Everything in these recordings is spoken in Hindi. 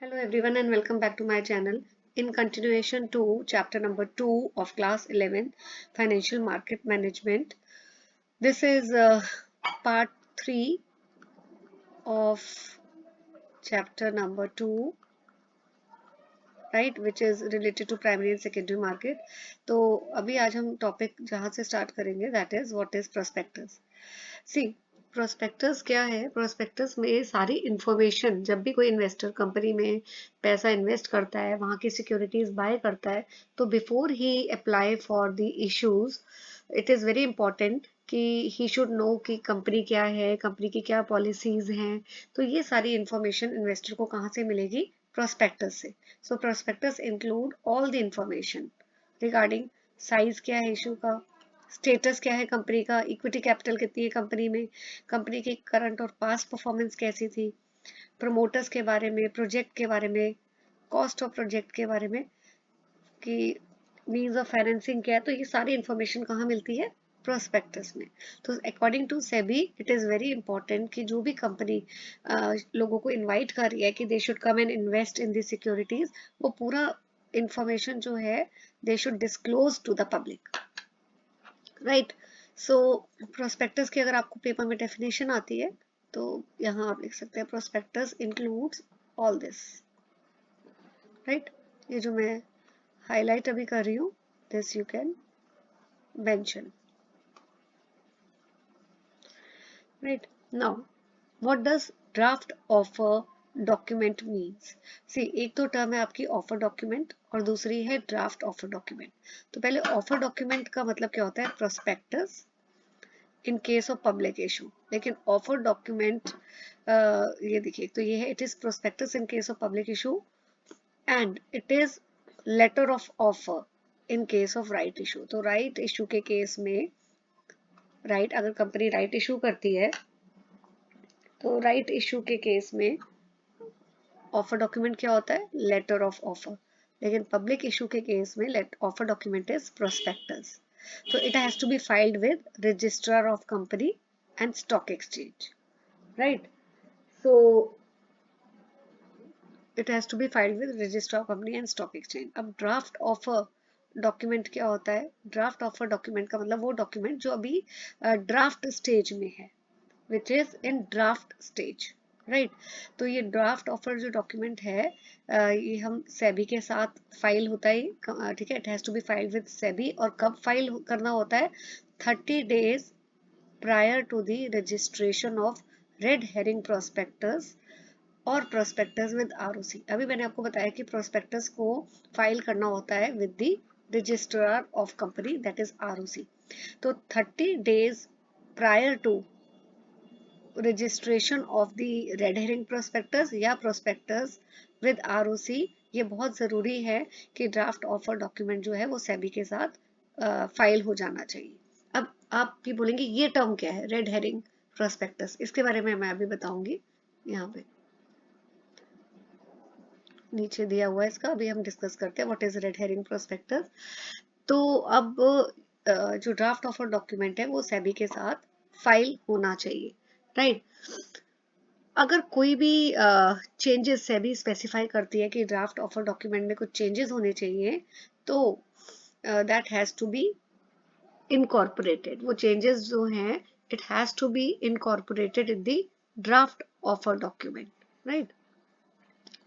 Hello everyone and welcome back to my channel. In continuation to chapter number 2 of class 11 Financial Market Management. This is part 3 of chapter number 2, right, which is related to primary and secondary market. तो अभी आज हम टॉपिक जहाँ से स्टार्ट करेंगे that is what is prospectus. See, prospectus क्या है? प्रोस्पेक्टस में सारी इंफॉर्मेशन, जब भी कोई इन्वेस्टर कंपनी में पैसा इन्वेस्ट करता है, वहाँ की सिक्योरिटीज बाय करता है, तो before he apply for the issues it is very important कि ही शुड नो कि कंपनी क्या है, कंपनी की क्या पॉलिसीज हैं. तो ये सारी इंफॉर्मेशन इन्वेस्टर को कहाँ से मिलेगी? प्रोस्पेक्टस से. So prospectus include all the information regarding size क्या है इशू का, स्टेटस क्या है कंपनी का, इक्विटी कैपिटल कितनी है कंपनी में, कंपनी की करंट और पास्ट परफॉर्मेंस कैसी थी, प्रमोटर्स के बारे में, प्रोजेक्ट के बारे में, कॉस्ट ऑफ प्रोजेक्ट के बारे में, कि मीन्स ऑफ फाइनेंसिंग क्या है. तो ये सारी इंफॉर्मेशन कहाँ मिलती है? प्रोस्पेक्टस में. तो according to SEBI it is very important कि जो भी कंपनी लोगों को इनवाइट कर रही है कि they should come and invest in the securities, वो पूरा इंफॉर्मेशन जो है they should disclose to the public, right. So prospectus की अगर आपको पेपर में डेफिनेशन आती है तो यहाँ आप लिख सकते हैं prospectus includes all this, right. ये जो मैं हाईलाइट अभी कर रही हूँ, this you can mention, right. Now what does draft offer document means? See, एक तो टर्म है आपकी ऑफर डॉक्यूमेंट और दूसरी है ड्राफ्ट ऑफर डॉक्यूमेंट. तो पहले ऑफर डॉक्यूमेंट का मतलब क्या होता है? Prospectus in case of public issue. लेकिन ऑफर डॉक्यूमेंट ये देखिए, तो ये है it is prospectus in case of public issue and it is letter of offer in case of right issue. तो राइट इशू के केस में, राइट, अगर कंपनी राइट इशू करती है तो राइट इशू के केस में ऑफर डॉक्यूमेंट क्या होता है? Letter of offer. लेकिन पब्लिक इशू के केस में offer document is prospectus. So it has to be filed with registrar of company and stock exchange, right? So it has to be filed with registrar of company and stock exchange. अब draft offer डॉक्यूमेंट क्या होता है? ड्राफ्ट ऑफर डॉक्यूमेंट का मतलब वो डॉक्यूमेंट जो अभी ड्राफ्ट स्टेज में है, which is in draft stage, right. तो ये ड्राफ्ट ऑफर जो डॉक्यूमेंट है ये हम सेबी के साथ फाइल होता है, ठीक है. It has to be filed with SEBI. और कब फाइल करना होता है? 30 days prior to the registration of red herring prospectus और प्रोस्पेक्टस विद आरओसी. अभी मैंने आपको बताया कि प्रोस्पेक्टस को फाइल करना होता है with the registrar of company, that is ROC. तो 30 days prior to registration of the red herring prospectus या प्रोस्पेक्टस विद आरओसी, ये बहुत ज़रूरी है कि ड्राफ्ट ऑफर डॉक्यूमेंट जो है वो सेबी के साथ फाइल हो जाना चाहिए. अब आप भी बोलेंगे ये टर्म क्या है, रेड हेरिंग प्रोस्पेक्टस? इसके बारे में मैं अभी बताऊंगी. यहाँ पे नीचे दिया हुआ है इसका, अभी हम डिस्कस करते हैं what is red herring prospectus. तो अब जो ड्राफ्ट ऑफर डॉक्यूमेंट है वो सेबी के साथ फाइल होना चाहिए, राइट. अगर कोई भी चेंजेस सेबी स्पेसिफाई करती है कि ड्राफ्ट ऑफर डॉक्यूमेंट में कुछ चेंजेस होने चाहिए, तो that has to be incorporated. वो चेंजेस जो हैं it has to be incorporated in the draft offer document, right.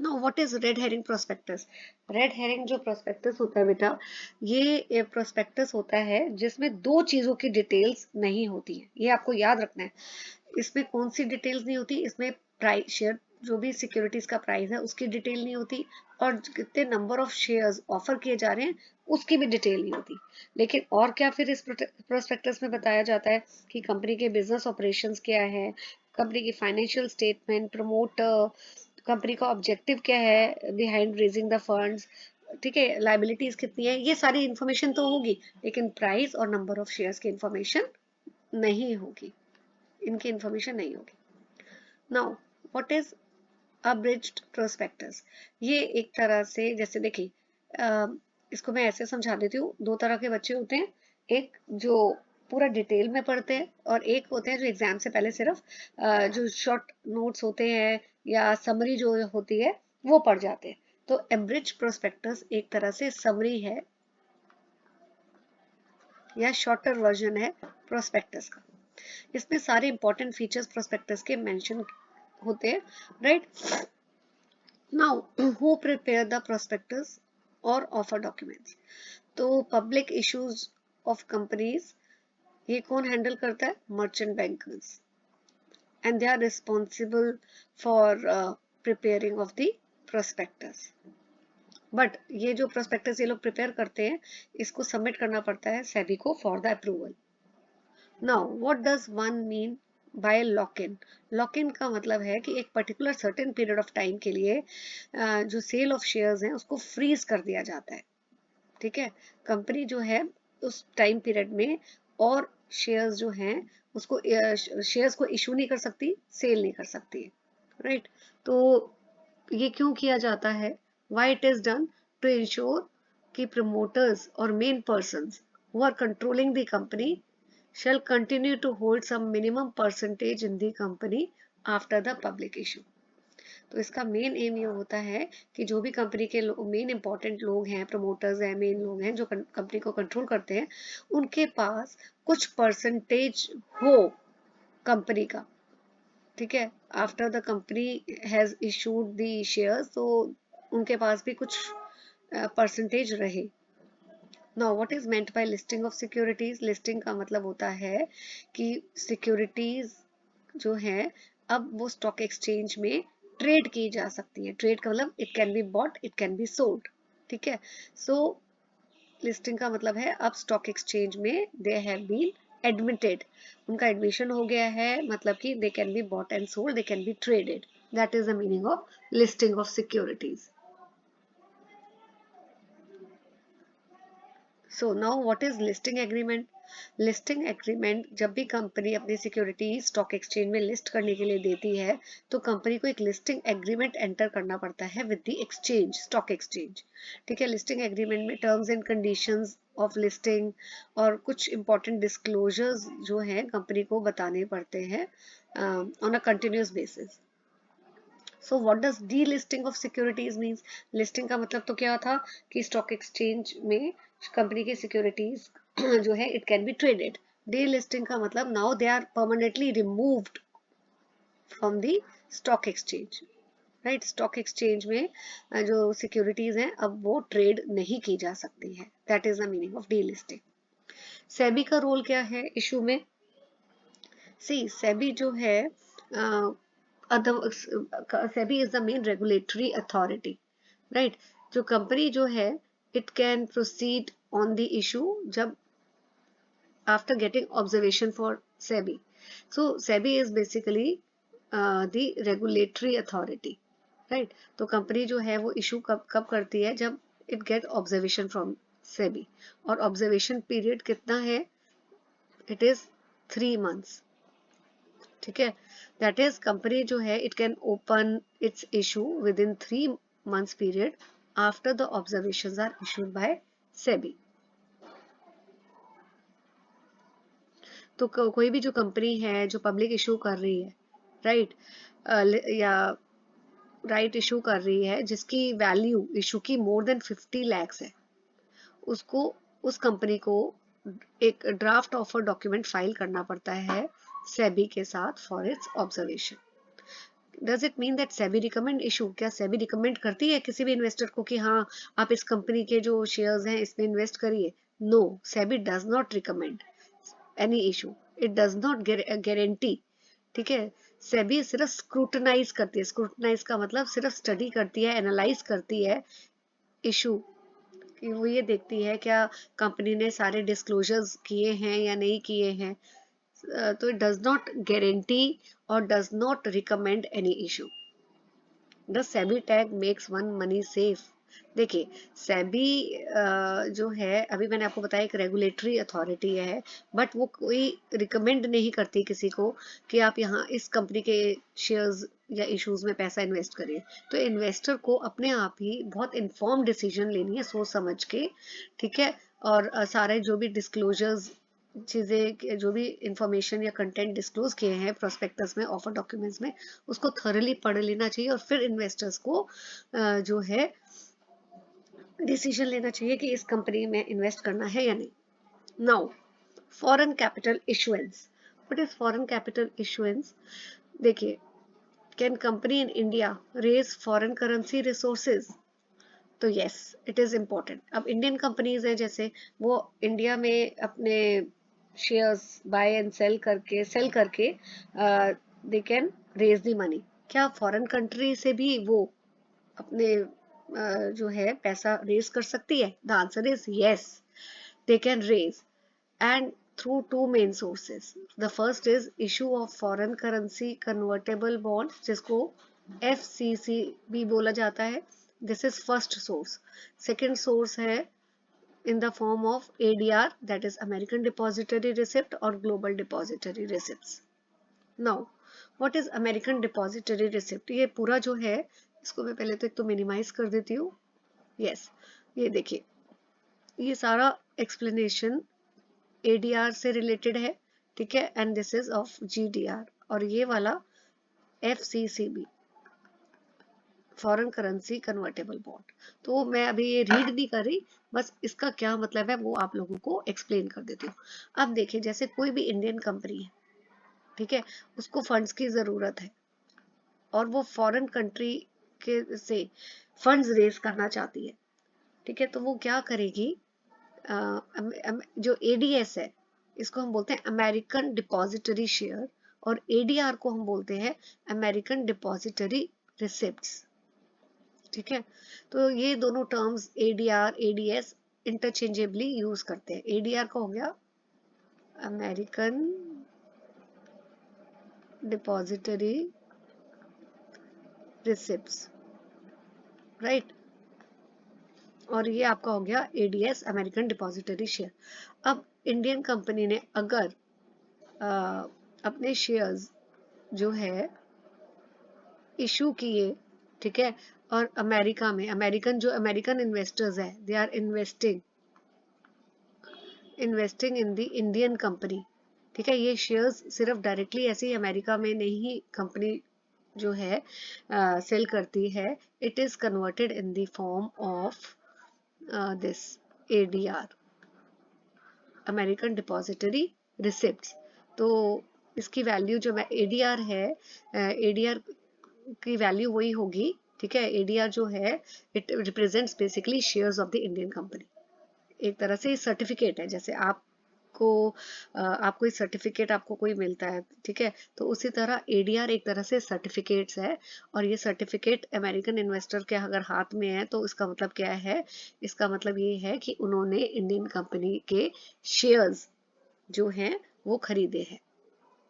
Now what is red herring prospectus? Red herring जो प्रोस्पेक्टस होता है बेटा, ये प्रोस्पेक्टस होता है जिसमें दो चीजों की डिटेल्स नहीं होती है. ये आपको याद रखना है. इसमें कौन सी डिटेल्स नहीं होती? इसमें प्राइस, शेयर, जो भी सिक्योरिटीज का प्राइस है उसकी डिटेल नहीं होती, और कितने नंबर ऑफ शेयर्स ऑफर किए जा रहे हैं उसकी भी डिटेल नहीं होती. लेकिन और क्या फिर इस प्रोस्पेक्टस में बताया जाता है कि कंपनी के बिजनेस ऑपरेशंस क्या है, कंपनी की फाइनेंशियल स्टेटमेंट, प्रमोटर, कंपनी का ऑब्जेक्टिव क्या है बिहाइंड रेजिंग द फंड्स, ठीक है, लाइबिलिटीज कितनी है, ये सारी इंफॉर्मेशन तो होगी. लेकिन प्राइस और नंबर ऑफ शेयर्स की इंफॉर्मेशन नहीं होगी, इनकी इंफॉर्मेशन नहीं होगी. Now what is abridged prospectus? ये एक तरह से, जैसे देखिए इसको मैं ऐसे समझा देती हूँ. दो तरह के बच्चे होते हैं, एक जो पूरा डिटेल में पढ़ते हैं और एक होते हैं जो एग्जाम से पहले सिर्फ जो शॉर्ट नोट्स होते हैं या समरी जो होती है वो पढ़ जाते हैं। तो एब्रिज प्रोस्पेक्टस एक तरह से समरी है या शॉर्टर वर्जन है प्रोस्पेक्टस का। इसमें सारे इंपॉर्टेंट फीचर्स प्रोस्पेक्टस के मेंशन होते हैं, right. Now who prepare the prospectus और ऑफर डॉक्यूमेंट्स? तो पब्लिक इश्यूज ऑफ कंपनीज ये कौन हैंडल करता है? Merchant bankers, and they are responsible for preparing of the prospectus. But ये जो प्रोस्पेक्टस ये लोग प्रिपेयर करते हैं, इसको सबमिट करना पड़ता है सेबी को for the approval. Now what does one mean by lock in? Lock in का मतलब है कि एक particular certain period of time के लिए जो सेल ऑफ शेयर्स हैं उसको फ्रीज कर दिया जाता है, ठीक है। कंपनी जो है उस टाइम पीरियड में और शेयर्स जो हैं उसको शेयर्स को इशू नहीं कर सकती, सेल नहीं कर सकती, राइट। तो ये क्यों किया जाता है? Why it is done? To ensure कि promoters और main persons who are controlling the company shall continue to hold some minimum percentage in the company after the public issue. तो इसका मेन एम ये होता है कि जो भी कंपनी के मेन इंपॉर्टेंट लोग हैं, प्रमोटर्स हैं, मेन लोग हैं जो कंपनी को कंट्रोल करते हैं, उनके पास कुछ परसेंटेज हो कंपनी का, ठीक है। After the company has issued the shares, तो उनके पास भी कुछ परसेंटेज रहे। Now what is meant bye listing of securities? Listing का मतलब होता है कि सिक्योरिटीज जो है अब वो स्टॉक एक्सचेंज में ट्रेड की जा सकती है। ट्रेड का मतलब it can be bought, it can be sold, ठीक है। सो लिस्टिंग का मतलब है अब स्टॉक एक्सचेंज में दे हैव बीन एडमिटेड, उनका एडमिशन हो गया है, मतलब कि they can be bought and sold, they can be traded. That is the meaning of listing of securities. So now what is listing agreement? Listing agreement जब भी कंपनी अपनी सिक्योरिटी स्टॉक एक्सचेंज में लिस्ट करने के लिए देती है, तो कंपनी को एक लिस्टिंग एग्रीमेंट एंटर करना पड़ता है with the exchange, stock exchange, ठीक है। लिस्टिंग एग्रीमेंट में terms and conditions of listing और कुछ इंपॉर्टेंट डिस्क्लोजर्स जो हैं कंपनी को बताने पड़ते हैं on a continuous basis. So what does delisting of securities means? Listing का मतलब तो क्या था कि स्टॉक एक्सचेंज में कंपनी की सिक्योरिटीज जो है it can be traded. Delisting का मतलब now they are permanently removed from the stock exchange, right. Stock exchange में जो सिक्योरिटीज हैं अब वो ट्रेड नहीं की जा सकती है। That is the meaning of D listing. SEBI का रोल क्या है इशू में? सी सेबी जो है SEBI is the main regulatory authority, right. जो कंपनी जो है it can proceed on the issue जब after getting observation for SEBI. So SEBI is basically the regulatory authority, right. तो कंपनी जो है वो इशू कब कब करती है? जब it get observation from SEBI. और ऑब्जर्वेशन पीरियड कितना है? इट इज 3 months, ठीक है। दैट इज कंपनी जो है it can open its issue within 3 months period after the observations are issued by SEBI. तो कोई भी जो कंपनी है जो पब्लिक इशू कर रही है, राइट, या राइट इशू कर रही है जिसकी वैल्यू इशू की मोर देन 50 lakhs है, उसको उस कंपनी को एक ड्राफ्ट ऑफर डॉक्यूमेंट फाइल करना पड़ता है सेबी के साथ for its observation. Does it mean that SEBI recommend issue? क्या सेबी रिकमेंड करती है किसी भी इन्वेस्टर को कि हाँ आप इस कंपनी के जो शेयर्स हैं इसमें इन्वेस्ट करिए? No, SEBI does not recommend any issue, it does not guarantee, ठीक है। सेबी सिर्फ स्क्रूटनाइज करती है। स्क्रूटनाइज का मतलब सिर्फ स्टडी करती है, एनालाइज करती है इशू, कि वो ये देखती है क्या कंपनी ने सारे डिस्क्लोजर्स किए हैं या नहीं किए हैं। तो इट डज नॉट गारंटी और does not recommend any issue. The SEBI tag makes one money safe? देखिए सेबी जो है अभी मैंने आपको बताया एक रेगुलेटरी अथॉरिटी है, बट वो कोई रिकमेंड नहीं करती किसी को कि आप यहाँ इस कंपनी के शेयर्स या इश्यूज में पैसा इन्वेस्ट करिए। तो इन्वेस्टर को अपने आप ही बहुत इन्फॉर्म डिसीजन लेनी है सोच समझ के, ठीक है। और सारे जो भी डिस्क्लोजर्स चीज़ें, जो भी इंफॉर्मेशन या कंटेंट डिस्क्लोज किए हैं प्रोस्पेक्टस में, ऑफर डॉक्यूमेंट्स में, उसको थॉरली पढ़ लेना चाहिए और फिर इन्वेस्टर्स को जो है डिसीजन लेना चाहिए कि इस कंपनी में इन्वेस्ट करना है या नहीं। Now, foreign capital issuance. What is foreign capital issuance? देखिए, can company in India raise foreign currency resources? तो यस, इट इज इम्पोर्टेंट। अब इंडियन कंपनीज है जैसे, वो इंडिया में अपने शेयर्स बाय एंड सेल करके they can raise the money. क्या फॉरेन कंट्री से भी वो अपने जो है पैसा रेज कर सकती है? The answer is yes, they can raise, and through two main sources. The first is issue of foreign currency convertible bonds, जिसको FCC भी बोला जाता है। This is first source. Second source है in the form of ADR, that is American Depository Receipt or Global Depository Receipts. Now, what is American Depository Receipt? ये पूरा जो है, इसको मैं पहले तो एक तो मिनिमाइज कर देती हूँ। Yes, ये देखिए, ये सारा एक्सप्लेनेशन ADR से रिलेटेड है, ठीक है, and this is of GDR, और ये वाला FCCB, foreign currency convertible bond. तो मैं अभी ये रीड नहीं कर रही, बस इसका क्या मतलब है वो आप लोगों को एक्सप्लेन कर देती हूँ। अब देखिए, जैसे कोई भी इंडियन कंपनी है, ठीक है, उसको फंड्स की जरूरत है और वो फॉरेन कंट्री के से फंड्स रेज करना चाहती है, ठीक है, तो वो क्या करेगी? जो ADS है, इसको हम बोलते हैं अमेरिकन डिपॉजिटरी शेयर, और ADR को हम बोलते हैं अमेरिकन डिपॉजिटरी रिसिप्ट्स, ठीक है। तो ये दोनों terms ADR ADS interchangeably use करते हैं। ADR का हो गया अमेरिकन डिपॉजिटरी रिसिप्ट्स, राइट, और ये आपका हो गया ADS अमेरिकन डिपॉजिटरी शेयर। अब इंडियन कंपनी ने अगर अपने शेयर्स जो है इशू किए, ठीक है, और अमेरिका में अमेरिकन इन्वेस्टर्स है, they are investing in the Indian company, ठीक है, ये शेयर्स सिर्फ डायरेक्टली ऐसे ही अमेरिका में नहीं कंपनी जो है सेल करती है, it is converted in the form of this ADR American depository receipts. तो इसकी वैल्यू जो ADR है, ADR की वैल्यू वही होगी, ठीक है। ADR जो है, it represents basically shares of the Indian company. एक तरह से सर्टिफिकेट है, जैसे आपको सर्टिफिकेट आपको कोई मिलता है, ठीक है, तो उसी तरह ADR एक तरह से सर्टिफिकेट्स है, और ये सर्टिफिकेट अमेरिकन इन्वेस्टर के अगर हाथ में है तो इसका मतलब क्या है? इसका मतलब ये है कि उन्होंने इंडियन कंपनी के शेयर्स जो हैं वो खरीदे हैं।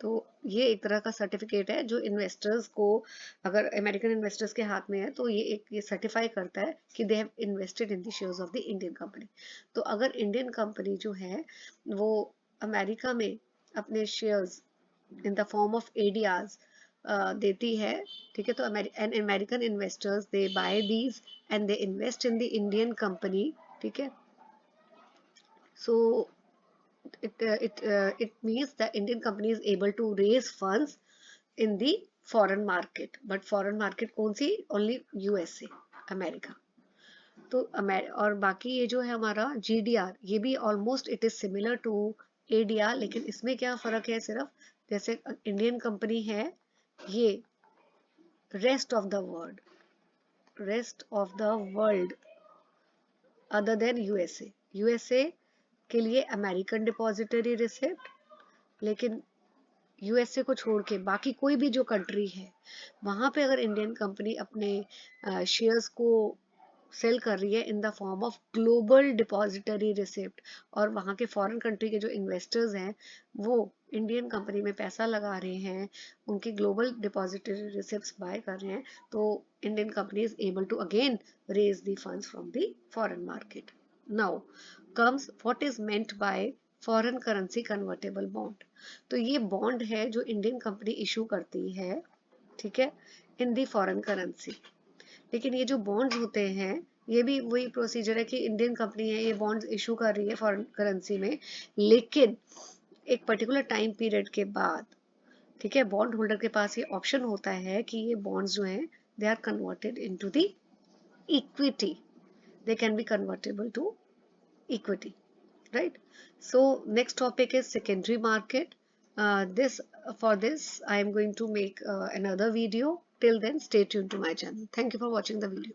तो ये एक तरह का सर्टिफिकेट है जो इन्वेस्टर्स को, अगर अमेरिकन इन्वेस्टर्स के हाथ में है, तो ये सर्टिफाई करता है कि they have invested in the shares of the Indian company. तो अगर इंडियन कंपनी जो है वो अमेरिका में अपने shares in the form of ADRs देती है, ठीक है, तो American investors they buy these and they invest in the Indian company, ठीक है। सो it means the Indian company is able to raise funds in the foreign market, but foreign market कौन सी? Only USA, America. तो और बाकी ये जो है हमारा GDR, ये भी almost it is similar to ADR, लेकिन इसमें क्या फर्क है? सिर्फ जैसे इंडियन कंपनी है, ये rest of the world other than USA के लिए अमेरिकन डिपॉजिटरी रिसिप्ट, लेकिन यूएसए को छोड़ के बाकी कोई भी जो कंट्री है, वहां पे अगर इंडियन कंपनी अपने शेयर्स को सेल कर रही है इन the form of global depository receipt, और वहाँ के फॉरेन कंट्री के जो इन्वेस्टर्स हैं वो इंडियन कंपनी में पैसा लगा रहे हैं, उनकी ग्लोबल डिपॉजिटरी रिसिप्ट्स बाय कर रहे हैं, तो Indian company is able to again raise the funds from the foreign market. Now comes what is meant by foreign currency convertible bond. तो ये बॉन्ड है जो इंडियन कंपनी इशू करती है, ठीक है, इन दी फॉरेन करेंसी। लेकिन ये जो बॉन्ड्स होते हैं ये भी वही प्रोसीजर है कि इंडियन कंपनी है, ये बॉन्ड्स इशू कर रही है फॉरेन करेंसी में, लेकिन एक पर्टिकुलर टाइम पीरियड के बाद, ठीक है, बॉन्ड होल्डर के पास ये ऑप्शन होता है कि ये बॉन्ड्स जो हैं they are converted into the equity, they can be convertible to equity, right? So next topic is secondary market. For this I am going to make another video. Till then, stay tuned to my channel. Thank you for watching the video.